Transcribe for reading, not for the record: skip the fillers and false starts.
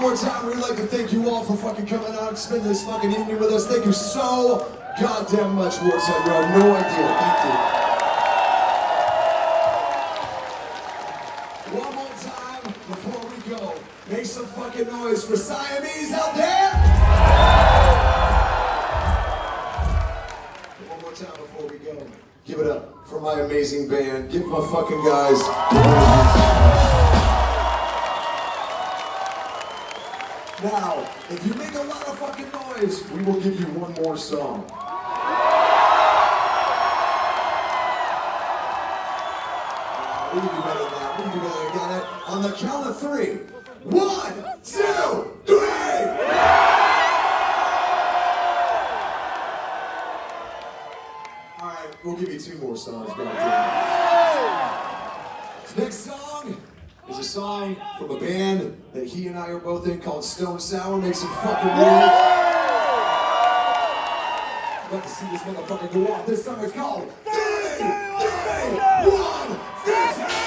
more time, we'd like to thank you all for fucking coming out and spending this fucking evening with us. Thank you so goddamn much, Warsaw. You have no idea. Thank you. One more time before we go. Make some fucking noise for Siamese out there. One more time before we go. Give it up for my amazing band. Give my fucking guys. Now, if you make a lot of fucking noise, we will give you one more song. We can do better than that. We can do better than that. On the count of 3. 1, 2, 3! Alright, we'll give you 2 more songs. This next song is a song from a band that he and I are both in called Stone Sour. Make some fucking noise. I'd love to see this motherfucker go off. This song is called 3, 2, 1, 3,